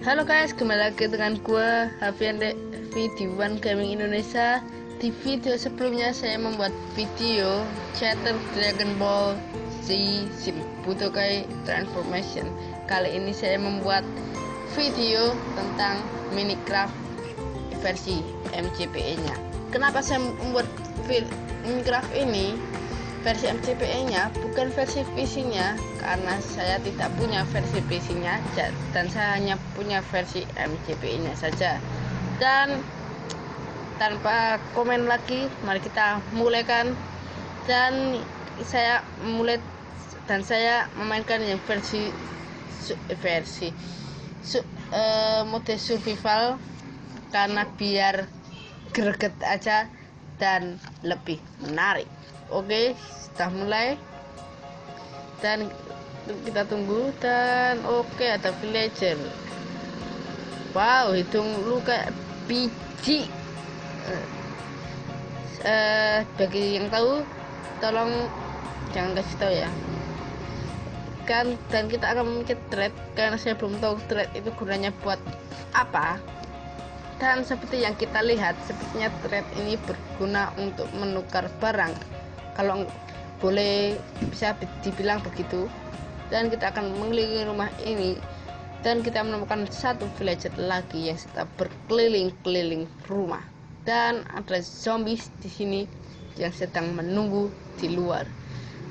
Halo guys, kembali lagi dengan gue Hafian di One Gaming Indonesia. Di video sebelumnya saya membuat video Chapter Dragon Ball Z Budokai Transformation. Kali ini saya membuat video tentang Minecraft versi MCPE nya. Kenapa saya membuat Minecraft ini versi MCPE-nya, bukan versi PC-nya, karena saya tidak punya versi PC-nya dan saya hanya punya versi MCPE-nya saja. Dan tanpa komen lagi, mari kita mulaikan. Dan saya memainkan yang mode survival karena biar greget aja dan lebih menarik. Oke, sudah mulai dan kita tunggu. Dan oke, ada villager. Wow, hidung lu kayak biji. Bagi yang tahu tolong jangan kasih tahu ya kan. Dan kita akan mencet thread karena saya belum tahu thread itu gunanya buat apa. Dan seperti yang kita lihat, sepertinya thread ini berguna untuk menukar barang, kalau boleh bisa dibilang begitu. Dan kita akan mengelilingi rumah ini dan kita menemukan satu villager lagi yang sedang berkeliling-keliling rumah. Dan ada zombies di sini yang sedang menunggu di luar.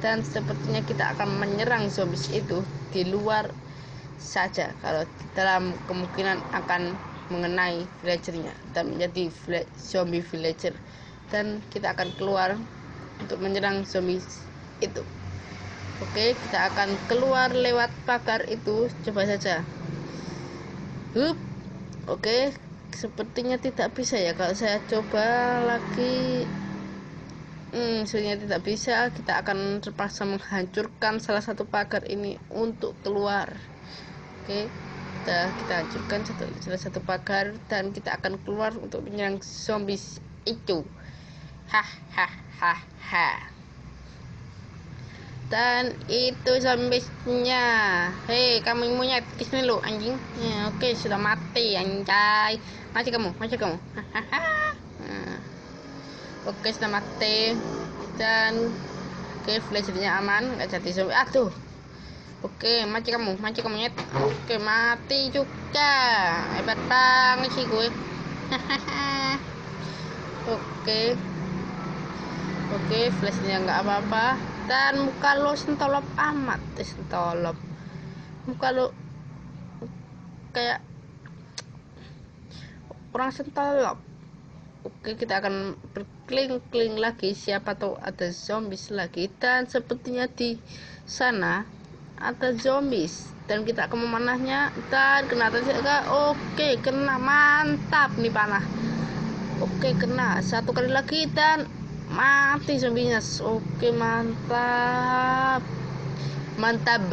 Dan sepertinya kita akan menyerang zombies itu di luar saja, kalau dalam kemungkinan akan mengenai villagernya dan menjadi zombie villager. Dan kita akan keluar untuk menyerang zombies itu. Oke, kita akan keluar lewat pagar itu, coba saja. Oke, sepertinya tidak bisa ya kalau saya coba lagi. Sebenarnya tidak bisa. Kita akan terpaksa menghancurkan salah satu pagar ini untuk keluar. Oke, kita hancurkan salah satu pagar dan kita akan keluar untuk menyerang zombies itu. Hahaha. Dan itu zombiesnya. Hei, kamu monyet, kesini lo anjing. Ya, oke, sudah mati anjay. Mati kamu. Oke, sudah mati. Dan oke, villagernya aman, nggak jadi zombie. Aduh. Oke, mati kamu nyet. Oke, mati juga. Hebat banget sih gue. Oke, flashnya nggak apa-apa. Dan muka lo sentolop amat, sentolop. Muka lo kayak orang sentolop. Oke, kita akan berkeliling-keliling lagi, siapa tahu ada zombies lagi. Dan sepertinya di sana ada zombies dan kita akan memanahnya dan kena juga. Oke, kena, mantap nih panah. Oke, kena satu kali lagi dan mati zombinya. Oke, mantap.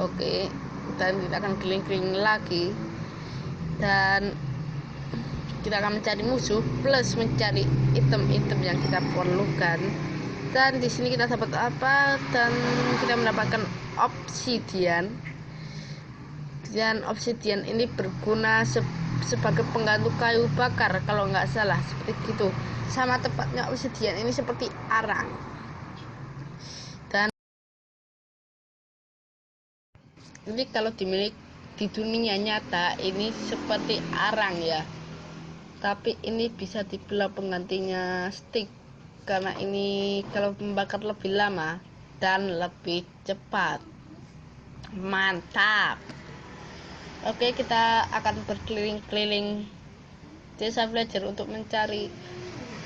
Oke, dan kita akan keliling-keliling lagi dan kita akan mencari musuh plus mencari item-item yang kita perlukan. Dan di sini kita dapat apa? Dan kita mendapatkan obsidian. Dan obsidian ini berguna sebagai pengganti kayu bakar kalau nggak salah, seperti gitu. Sama tepatnya obsidian ini seperti arang. Dan ini kalau dimiliki di dunia nyata ini seperti arang ya. Tapi ini bisa dibilang penggantinya stick, karena ini kalau membakar lebih lama dan lebih cepat. Mantap. Oke, kita akan berkeliling-keliling desa villager untuk mencari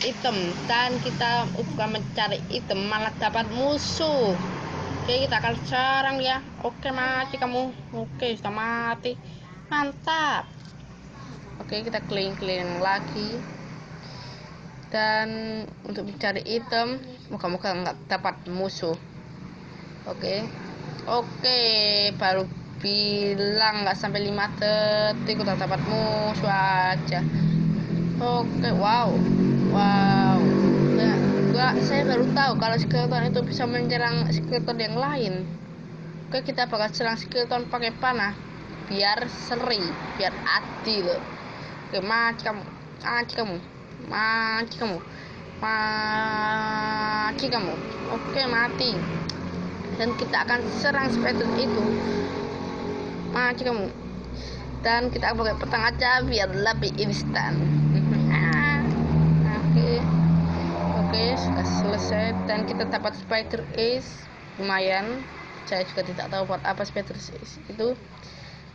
item. Dan kita bukan mencari item, malah dapat musuh. Oke, kita akan serang ya. Oke, mati kamu. Oke, sudah mati. Mantap. Oke, kita keliling-keliling lagi dan untuk mencari item, moga-moga nggak dapat musuh. Oke, baru bilang nggak sampai 5 detik udah dapat musuh aja. Oke, wow. Saya baru tahu kalau skeleton itu bisa menyerang skeleton yang lain. Oke, kita bakal serang skeleton pakai panah biar seri, biar adil. Oke, mati kamu, mati kamu, mati kamu, mati kamu. Oke, mati. Dan kita akan serang spider itu. Mati kamu. Dan kita pakai petang aja biar lebih instan. Oke, sudah selesai. Dan kita dapat spider ace, lumayan. Saya juga tidak tahu buat apa spider ace itu.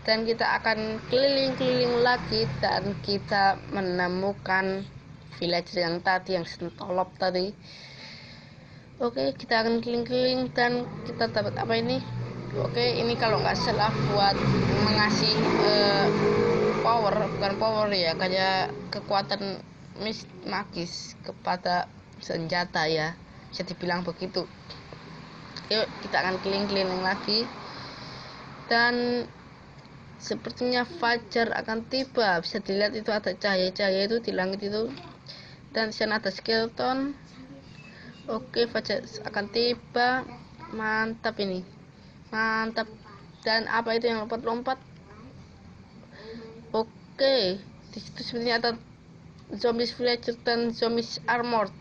Dan kita akan keliling-keliling lagi dan kita menemukan villager yang tadi, yang sentolop tadi. Oke, kita akan keliling-keliling dan kita dapat apa ini? Oke, ini kalau nggak salah buat mengasih power, bukan power ya, kayak kekuatan magis kepada senjata ya, bisa dibilang begitu. Yuk, kita akan keliling-keliling lagi. Dan sepertinya fajar akan tiba. Bisa dilihat itu ada cahaya-cahaya itu di langit itu. Dan di sana ada skeleton. Oke, fajar akan tiba. Mantap ini. Mantap. Dan apa itu yang lompat-lompat? Oke, di situ sepertinya ada zombies villager dan zombies armored.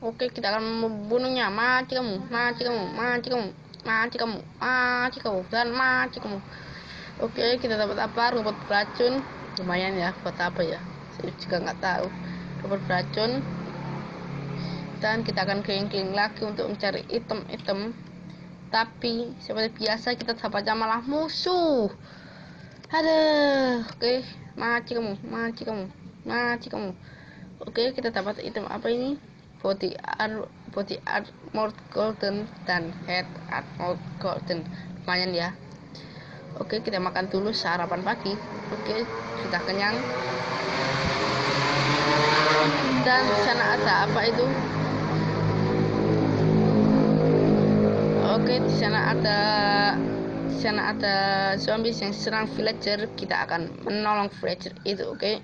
Oke, kita akan membunuhnya. Mati kamu, mati kamu, mati kamu, mati kamu, mati kamu, dan mati kamu. Oke, kita dapat apa? Rumput beracun. Lumayan ya, buat apa ya? Saya juga nggak tahu. Rumput beracun. Dan kita akan keliling-keliling lagi untuk mencari item-item. Tapi seperti biasa kita dapatnya malah musuh. Aduh, oke, mati kamu, mati kamu, mati kamu. Oke, kita dapat item apa ini? Body armor golden dan head armor golden. Lumayan ya. Oke, kita makan dulu sarapan pagi. Oke, sudah kenyang. Dan di sana ada apa itu? Oke, di sana ada zombies yang serang villager. Kita akan menolong villager itu, oke.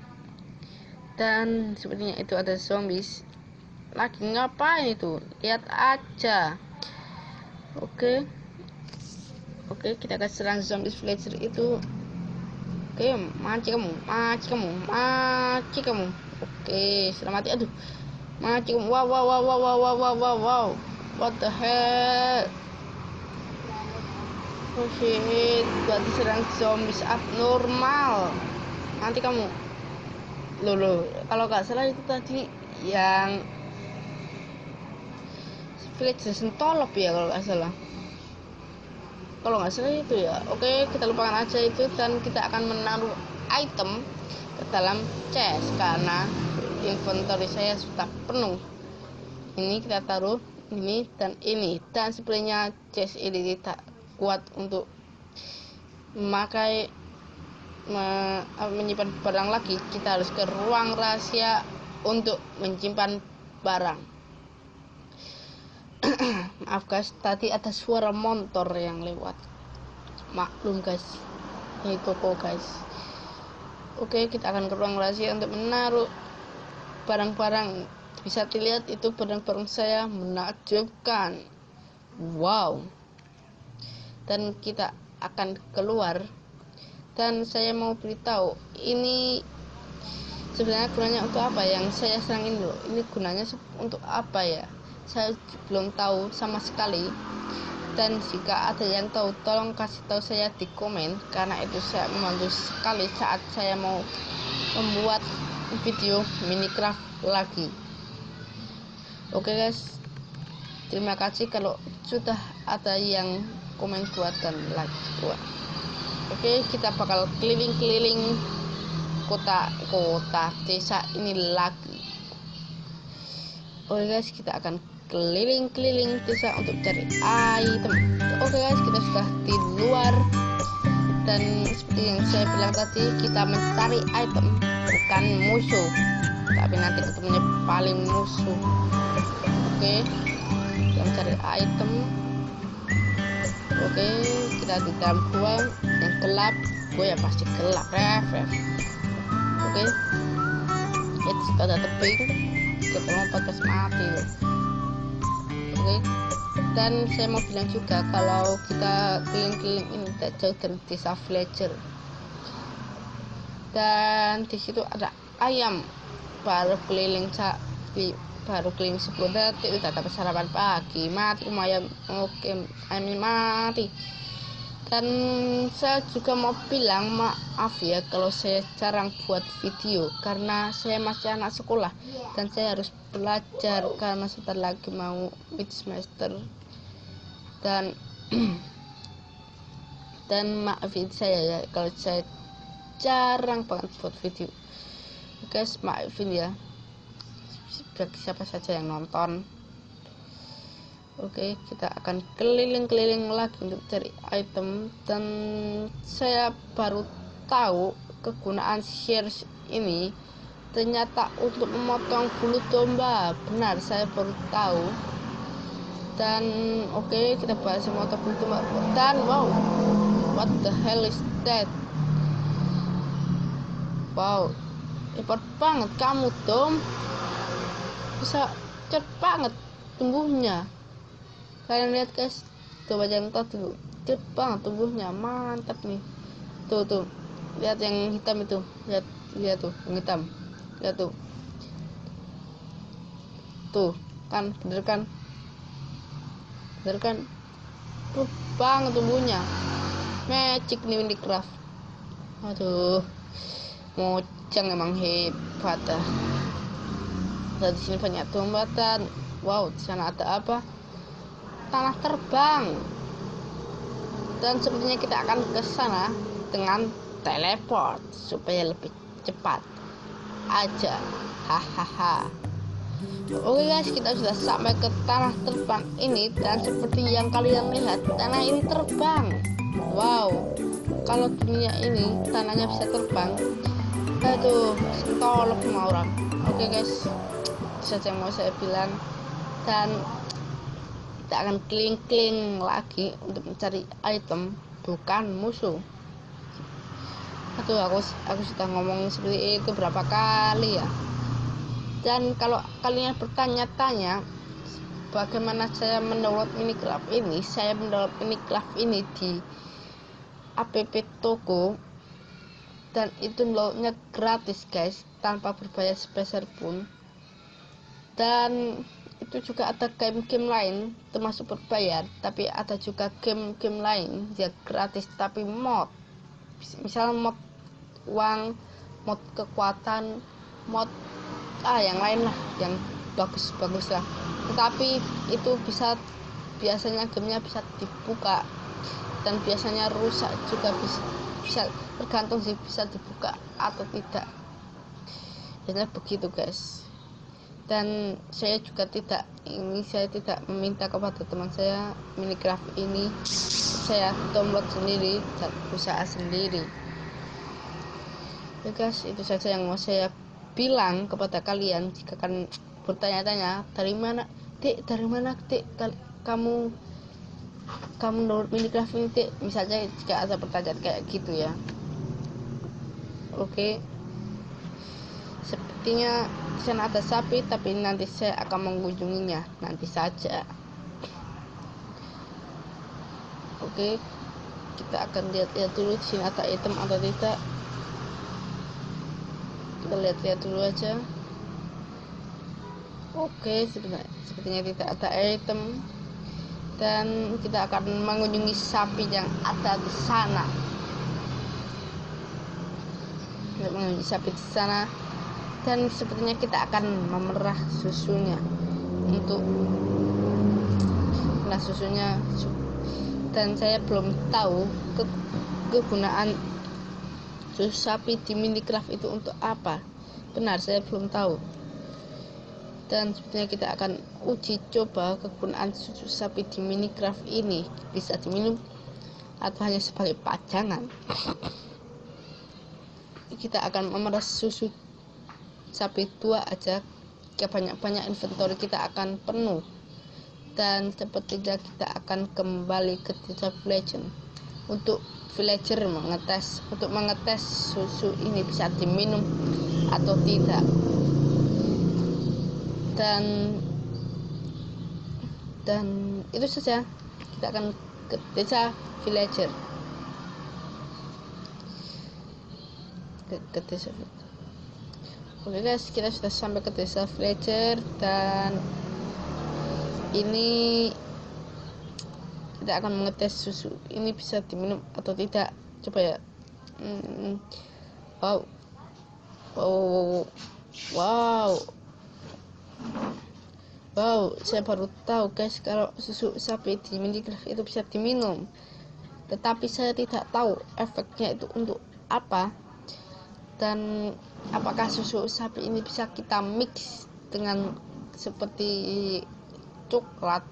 Dan sepertinya itu ada zombies lagi ngapain itu? Lihat aja. Oke, kita akan serang zombies villager itu. Oke, mati kamu, mati kamu, mati kamu. Oke, sudah mati. Aduh, mati kamu. Wow. What the hell? Oh shit, buat diserang zombies abnormal. Nanti kamu. Loh, kalau nggak salah itu tadi yang villager sentolop ya, kalau nggak salah itu ya. Oke, kita lupakan aja itu dan kita akan menaruh item ke dalam chest karena inventory saya sudah penuh. Ini kita taruh ini dan ini, dan sebenarnya chest ini tidak kuat untuk memakai menyimpan barang lagi. Kita harus ke ruang rahasia untuk menyimpan barang. Maaf guys, tadi ada suara motor yang lewat. Maklum guys, ini toko guys. Oke, kita akan ke ruang rahasia untuk menaruh barang-barang. Bisa dilihat itu barang-barang saya menakjubkan. Wow. Dan kita akan keluar. Dan saya mau beritahu, ini sebenarnya gunanya untuk apa? Yang saya serangin dulu, ini gunanya untuk apa ya? Saya belum tahu sama sekali. Dan jika ada yang tahu, tolong kasih tahu saya di komen, karena itu saya membantu sekali saat saya mau membuat video Minecraft lagi. Oke guys, terima kasih kalau sudah ada yang komen gua dan like gua. Oke, kita bakal keliling-keliling kota desa ini lagi. Oke guys, kita akan keliling-keliling desa untuk cari item. Oke guys, kita sudah di luar dan seperti yang saya bilang tadi, kita mencari item bukan musuh, tapi nanti ketemunya paling musuh. Oke, kita mencari item. Oke, kita di dalam gua yang gelap. Gua ya pasti gelap, ref. Oke, kita ada tebing, kita lompat ke mati loh. Oke, dan saya mau bilang juga kalau kita keliling-keliling ini tidak jauh dari desa villager. dan di situ ada ayam baru keliling 10 detik udah dapat sarapan pagi, mati ayam. Oke, ayam ini mati. Dan saya juga mau bilang maaf ya kalau saya jarang buat video karena saya masih anak sekolah dan saya harus belajar karena sebentar lagi mau mid semester. Dan maafin saya ya kalau saya jarang banget buat video. Guys, maafin ya bagi siapa saja yang nonton. Oke, kita akan keliling-keliling lagi untuk cari item, dan saya baru tahu kegunaan shears ini ternyata untuk memotong bulu domba. Benar, saya baru tahu. Dan oke, kita bahas memotong bulu domba. Dan wow, what the hell is that? Wow, hebat banget kamu, Tom. Bisa cepet banget tumbuhnya. Kalian lihat guys, coba jangan tahu dulu, cepet banget tumbuhnya, mantap nih. Tuh, lihat yang hitam itu, lihat tuh yang hitam, lihat tuh kan, bener kan, tuh banget tumbuhnya, magic nih Minecraft. Aduh, mojang emang hebat dah. Dan di sini banyak tombatan. Wow, di sana ada apa? Tanah terbang. Dan sepertinya kita akan ke sana dengan teleport supaya lebih cepat aja. Hahaha. Oke guys, kita sudah sampai ke tanah terbang ini, dan seperti yang kalian lihat, tanah ini terbang. Wow, kalau dunia ini tanahnya bisa terbang, aduh, sentolok sama orang. Oke guys, itu saja yang mau saya bilang. Dan kita akan keliling-keliling lagi untuk mencari item, bukan musuh. Aduh, aku sudah ngomong seperti itu berapa kali ya. Dan kalau kalian bertanya-tanya bagaimana saya mendownload Minecraft ini, saya mendownload Minecraft ini di app Toko, dan itu downloadnya gratis guys, tanpa berbayar sepeser pun. Dan itu juga ada game-game lain termasuk berbayar, tapi ada juga game-game lain yang gratis tapi mod, misal mod uang, mod kekuatan, mod yang lain lah, yang bagus lah. Tetapi itu biasanya gamenya bisa dibuka dan biasanya rusak juga, bisa tergantung sih, bisa dibuka atau tidak, biasanya begitu guys. Dan saya tidak meminta kepada teman saya Minecraft ini, saya download sendiri dan usaha sendiri ya guys. Itu saja yang mau saya bilang kepada kalian. Jika kalian bertanya-tanya dari mana dek kamu download Minecraft ini dek, misalnya jika ada pertanyaan kayak gitu ya. Oke, sepertinya di sana ada sapi, tapi nanti saya akan mengunjunginya nanti saja. Oke, kita akan lihat dulu di sini ada item atau tidak. Kita lihat dulu aja. Oke, sepertinya tidak ada item, dan kita akan mengunjungi sapi yang ada di sana. Kita mengunjungi sapi di sana, dan sepertinya kita akan memerah susunya dan saya belum tahu kegunaan susu sapi di Minecraft itu untuk apa. Benar, saya belum tahu. Dan sepertinya kita akan uji coba kegunaan susu sapi di Minecraft ini, bisa diminum atau hanya sebagai pajangan. Kita akan memeras susu sapi tua aja, banyak inventory kita akan penuh, dan sepertinya kita akan kembali ke desa villager untuk mengetes susu ini bisa diminum atau tidak. Dan itu saja, kita akan ke desa villager. ke desa. Oke guys, kita sudah sampai ke desa villager dan ini kita akan mengetes susu ini bisa diminum atau tidak. Coba ya. Wow, wow, wow, wow, saya baru tahu guys kalau susu sapi di Minecraft itu bisa diminum, tetapi saya tidak tahu efeknya itu untuk apa, dan apakah susu sapi ini bisa kita mix dengan seperti coklat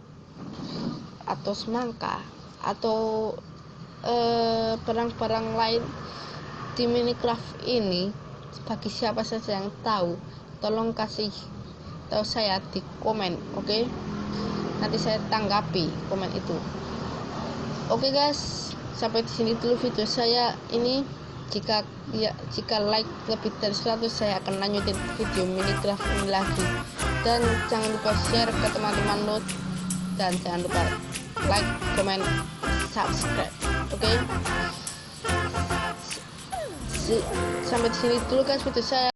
atau semangka atau barang-barang lain di Minecraft ini. Bagi siapa saja yang tahu, tolong kasih tahu saya di komen, oke? Nanti saya tanggapi komen itu. Oke guys, sampai di sini dulu video saya ini. Jika like lebih dari 100, saya akan lanjutin video Minecraft ini lagi. Dan jangan lupa share ke teman-teman lo, dan jangan lupa like, comment, subscribe, oke? Sampai di sini dulu guys video saya.